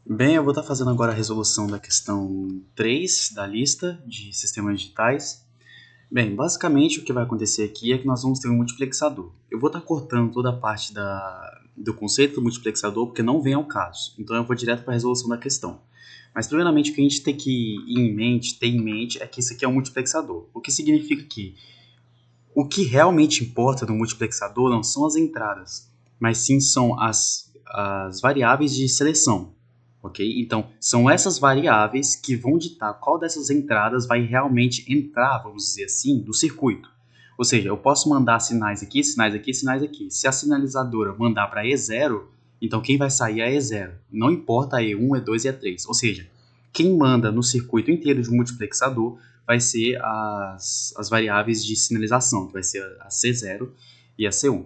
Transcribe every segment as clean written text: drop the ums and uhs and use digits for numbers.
Bem, eu vou estar fazendo agora a resolução da questão 3 da lista de sistemas digitais. Bem, basicamente o que vai acontecer aqui é que nós vamos ter um multiplexador. Eu vou estar cortando toda a parte do conceito do multiplexador porque não vem ao caso. Então eu vou direto para a resolução da questão. Mas primeiramente o que a gente tem que ter em mente é que isso aqui é um multiplexador. O que significa que o que realmente importa no multiplexador não são as entradas, mas sim são as variáveis de seleção. Ok? Então, são essas variáveis que vão ditar qual dessas entradas vai realmente entrar, vamos dizer assim, no circuito. Ou seja, eu posso mandar sinais aqui, sinais aqui, sinais aqui. Se a sinalizadora mandar para E0, então quem vai sair é E0. Não importa E1, E2 e E3. Ou seja, quem manda no circuito inteiro de um multiplexador vai ser as variáveis de sinalização, que vai ser a C0 e a C1.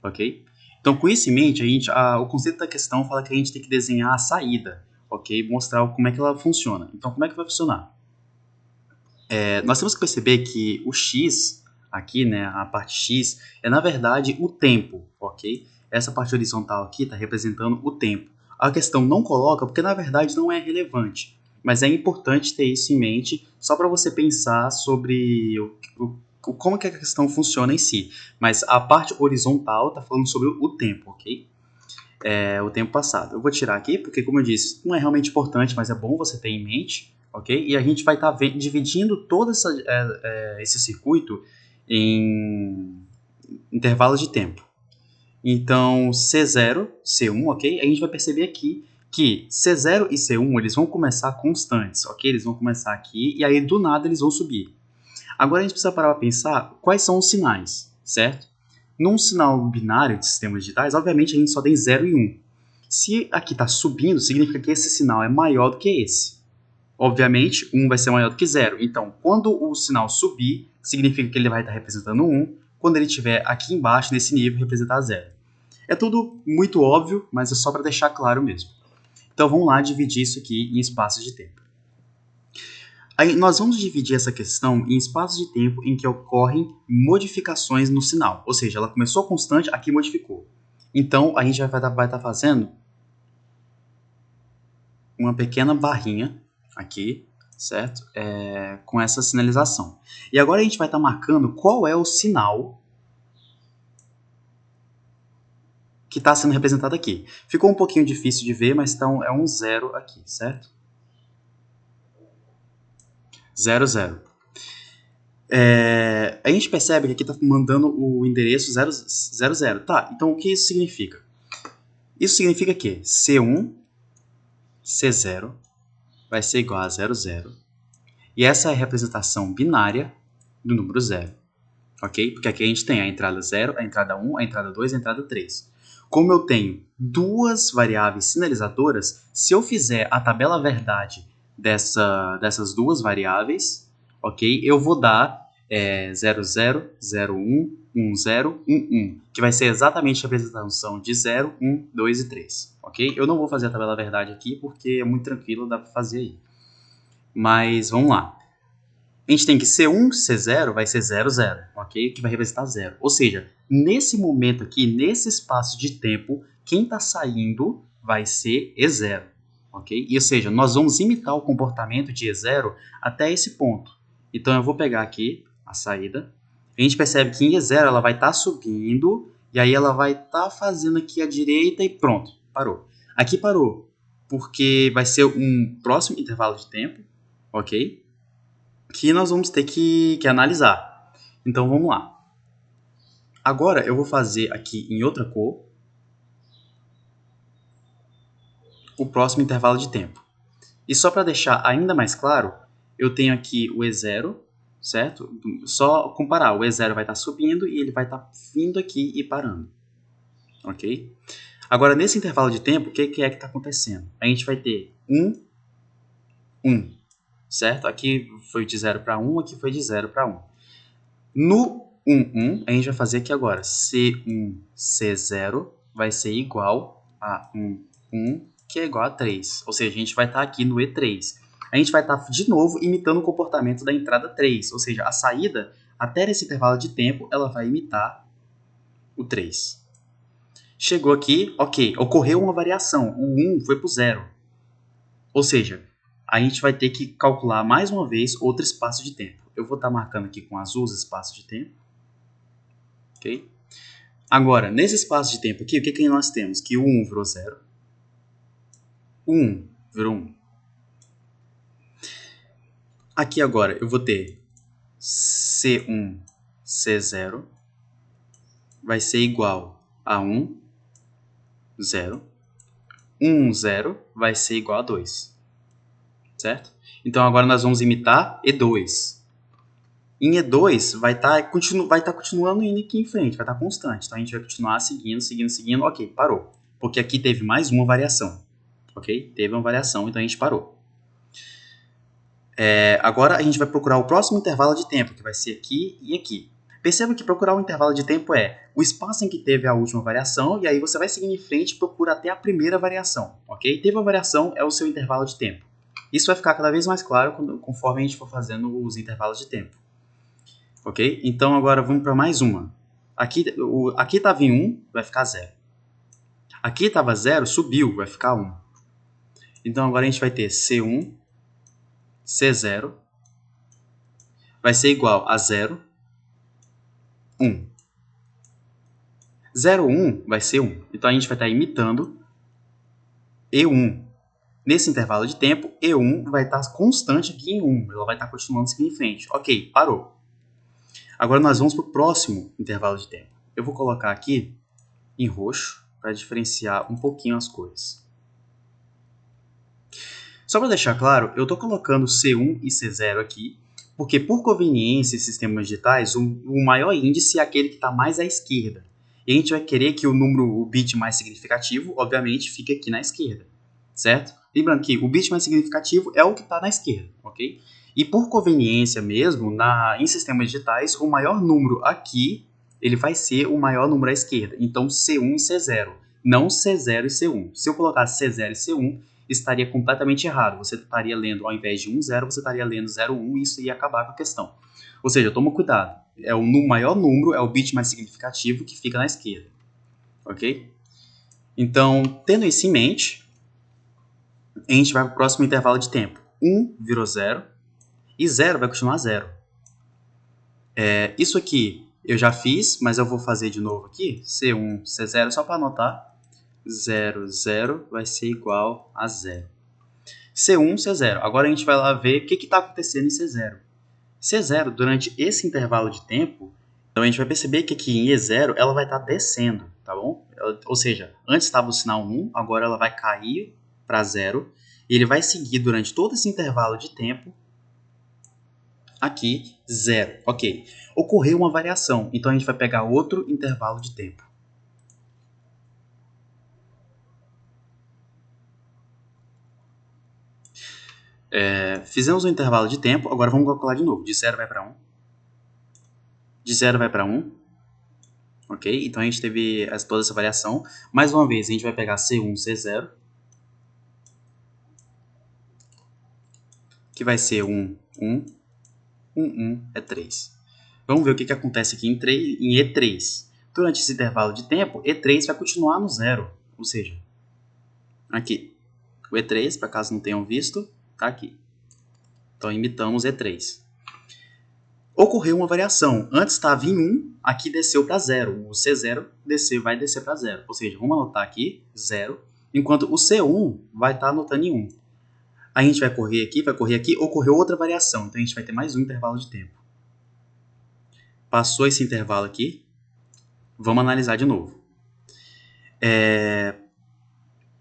Ok? Então, com isso em mente, o conceito da questão fala que a gente tem que desenhar a saída, ok? Mostrar como é que ela funciona. Então, como é que vai funcionar? Nós temos que perceber que o x, aqui, né, a parte x, é na verdade o tempo, ok? Essa parte horizontal aqui está representando o tempo. A questão não coloca porque na verdade não é relevante, mas é importante ter isso em mente só para você pensar sobre como que a questão funciona em si. Mas a parte horizontal está falando sobre o tempo, ok? O tempo passado. Eu vou tirar aqui porque, como eu disse, não é realmente importante, mas é bom você ter em mente, ok? E a gente vai estar dividindo todo esse circuito em intervalos de tempo. Então, C0, C1, ok? A gente vai perceber aqui que C0 e C1 eles vão começar constantes, ok? Eles vão começar aqui e aí do nada eles vão subir. Agora a gente precisa parar para pensar quais são os sinais, certo? Num sinal binário de sistemas digitais, obviamente a gente só tem 0 e 1. Se aqui está subindo, significa que esse sinal é maior do que esse. Obviamente, 1 vai ser maior do que 0. Então, quando o sinal subir, significa que ele vai estar representando 1. Quando ele estiver aqui embaixo, nesse nível, representar 0. É tudo muito óbvio, mas é só para deixar claro mesmo. Então, vamos lá dividir isso aqui em espaços de tempo. Aí, nós vamos dividir essa questão em espaços de tempo em que ocorrem modificações no sinal. Ou seja, ela começou constante, aqui modificou. Então, a gente vai estar fazendo uma pequena barrinha aqui, certo? Com essa sinalização. E agora a gente vai estar marcando qual é o sinal que está sendo representado aqui. Ficou um pouquinho difícil de ver, mas então é um 0 aqui, certo? 0, 0. A gente percebe que aqui está mandando o endereço 0, 0, 0. Tá, então o que isso significa? Isso significa que C1, C0 vai ser igual a 0, 0. E essa é a representação binária do número 0. Ok? Porque aqui a gente tem a entrada 0, a entrada 1, a entrada 2 e a entrada 3. Como eu tenho duas variáveis sinalizadoras, se eu fizer a tabela verdade dessas duas variáveis, ok? Eu vou dar 0, 0, 0, 1, 1, 0, 1, 1, que vai ser exatamente a representação de 0, 1, 2 e 3, ok? Eu não vou fazer a tabela verdade aqui porque é muito tranquilo, dá para fazer aí. Mas vamos lá. A gente tem que C1, C0 vai ser 0, 0, ok? Que vai representar 0. Ou seja, nesse momento aqui, nesse espaço de tempo, quem está saindo vai ser E0, ok? E, ou seja, nós vamos imitar o comportamento de E0 até esse ponto. Então, eu vou pegar aqui a saída. A gente percebe que em E0 ela vai estar subindo, e aí ela vai estar fazendo aqui a direita e pronto, parou. Aqui parou, porque vai ser um próximo intervalo de tempo, ok? Que nós vamos ter que analisar. Então vamos lá. Agora eu vou fazer aqui em outra cor o próximo intervalo de tempo. E só para deixar ainda mais claro, eu tenho aqui o E0, certo? Só comparar, o E0 vai estar subindo e ele vai estar vindo aqui e parando. Ok? Agora, nesse intervalo de tempo, o que é que está acontecendo? A gente vai ter 1, 1, certo? Aqui foi de 0 para 1, aqui foi de 0 para 1. No 1, 1, a gente vai fazer aqui agora. C1, C0 vai ser igual a 1, 1, que é igual a 3. Ou seja, a gente vai estar aqui no E3. A gente vai estar, de novo, imitando o comportamento da entrada 3. Ou seja, a saída, até esse intervalo de tempo, ela vai imitar o 3. Chegou aqui, ok, ocorreu uma variação. O 1 foi para o 0. Ou seja, a gente vai ter que calcular mais uma vez outro espaço de tempo. Eu vou estar marcando aqui com azul os espaços de tempo. Ok? Agora, nesse espaço de tempo aqui, o que nós temos? Que o 1 virou 0. O 1 virou 1. Aqui agora eu vou ter C1, C0 vai ser igual a 1, 0. 1, 0 vai ser igual a 2. Certo? Então agora nós vamos imitar E2. Em E2 vai estar continuando indo aqui em frente, vai estar constante. Então a gente vai continuar seguindo. Ok, parou. Porque aqui teve mais uma variação. Ok? Teve uma variação, então a gente parou. Agora a gente vai procurar o próximo intervalo de tempo, que vai ser aqui e aqui. Perceba que procurar o intervalo de tempo é o espaço em que teve a última variação, e aí você vai seguindo em frente e procura até a primeira variação. Ok? Teve uma variação, é o seu intervalo de tempo. Isso vai ficar cada vez mais claro conforme a gente for fazendo os intervalos de tempo. Ok? Então agora vamos para mais uma. Aqui estava em 1, vai ficar 0. Aqui estava 0, subiu, vai ficar 1. Então agora a gente vai ter C1, C0, vai ser igual a 0, 1. 0, 1 vai ser 1. Então a gente vai estar imitando E1. Nesse intervalo de tempo, E1 vai estar constante aqui em 1. Ela vai estar continuando seguindo em frente. Ok, parou. Agora nós vamos para o próximo intervalo de tempo. Eu vou colocar aqui em roxo para diferenciar um pouquinho as cores. Só para deixar claro, eu estou colocando C1 e C0 aqui, porque por conveniência em sistemas digitais, o maior índice é aquele que está mais à esquerda. E a gente vai querer que o bit mais significativo, obviamente, fique aqui na esquerda, certo? Lembrando que o bit mais significativo é o que está na esquerda, ok? E por conveniência mesmo, em sistemas digitais, o maior número aqui, ele vai ser o maior número à esquerda. Então, C1 e C0, não C0 e C1. Se eu colocasse C0 e C1, estaria completamente errado. Você estaria lendo, ao invés de 1, 0, você estaria lendo 0, 1, e isso ia acabar com a questão. Ou seja, toma cuidado. O maior número é o bit mais significativo que fica na esquerda. Ok? Então, tendo isso em mente, a gente vai para o próximo intervalo de tempo. 1 virou 0 e 0 vai continuar 0. Isso aqui eu já fiz, mas eu vou fazer de novo aqui. C1, C0, só para anotar. 0, 0 vai ser igual a 0. C1, C0. Agora a gente vai lá ver o que está acontecendo em C0. C0, durante esse intervalo de tempo, então a gente vai perceber que aqui em E0 ela vai estar descendo, tá bom? Ou seja, antes estava o sinal 1, agora ela vai cair para 0, e ele vai seguir durante todo esse intervalo de tempo aqui 0. Ok. Ocorreu uma variação, então a gente vai pegar outro intervalo de tempo. Fizemos um intervalo de tempo, agora vamos calcular de novo. De 0 vai para 1. De 0 vai para 1. Ok? Então a gente teve toda essa variação. Mais uma vez, a gente vai pegar C1, C0. Que vai ser 1, 1. 1, 1 é 3. Vamos ver o que acontece aqui em E3. Durante esse intervalo de tempo, E3 vai continuar no 0. Ou seja, aqui. O E3, para caso não tenham visto, está aqui. Então imitamos E3. Ocorreu uma variação. Antes estava em 1, aqui desceu para 0. O C0 vai descer para 0. Ou seja, vamos anotar aqui 0, enquanto o C1 vai estar anotando em 1. A gente vai correr aqui, ocorreu outra variação. Então a gente vai ter mais um intervalo de tempo. Passou esse intervalo aqui, vamos analisar de novo.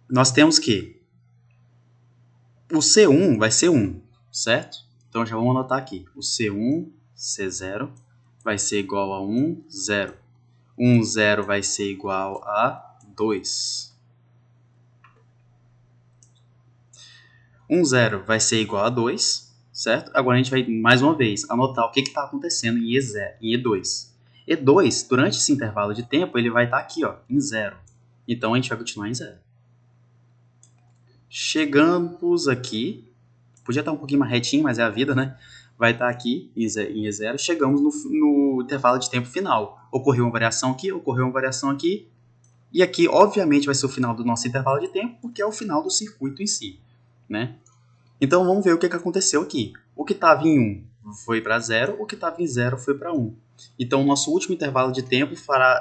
Nós temos que o C1 vai ser 1, certo? Então já vamos anotar aqui. O C1, C0 vai ser igual a 1, 0. 1, 0 vai ser igual a 2. 1, 0 vai ser igual a 2, certo? Agora a gente vai, mais uma vez, anotar o que está acontecendo em E2. E2, durante esse intervalo de tempo, ele vai estar aqui, ó, em 0. Então a gente vai continuar em 0. Chegamos aqui, podia estar um pouquinho mais retinho, mas é a vida, né? Vai estar aqui em E0. Chegamos no intervalo de tempo final. Ocorreu uma variação aqui, ocorreu uma variação aqui. E aqui, obviamente, vai ser o final do nosso intervalo de tempo, porque é o final do circuito em si. né? Então vamos ver o que aconteceu aqui. O que estava em 1 foi para 0, o que estava em 0 foi para 1. Então o nosso último intervalo de tempo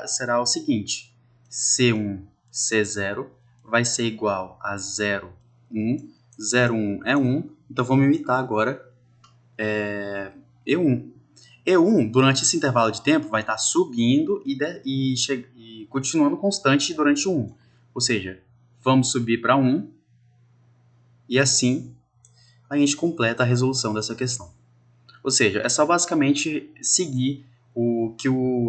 será o seguinte: C1, C0 vai ser igual a 0, 1. 0, 1 é 1. Então vamos imitar agora E1. E1, durante esse intervalo de tempo, vai estar subindo e continuando constante durante o 1. Ou seja, vamos subir para 1 e assim a gente completa a resolução dessa questão. Ou seja, é só basicamente seguir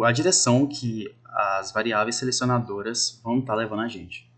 a direção que as variáveis selecionadoras vão estar levando a gente.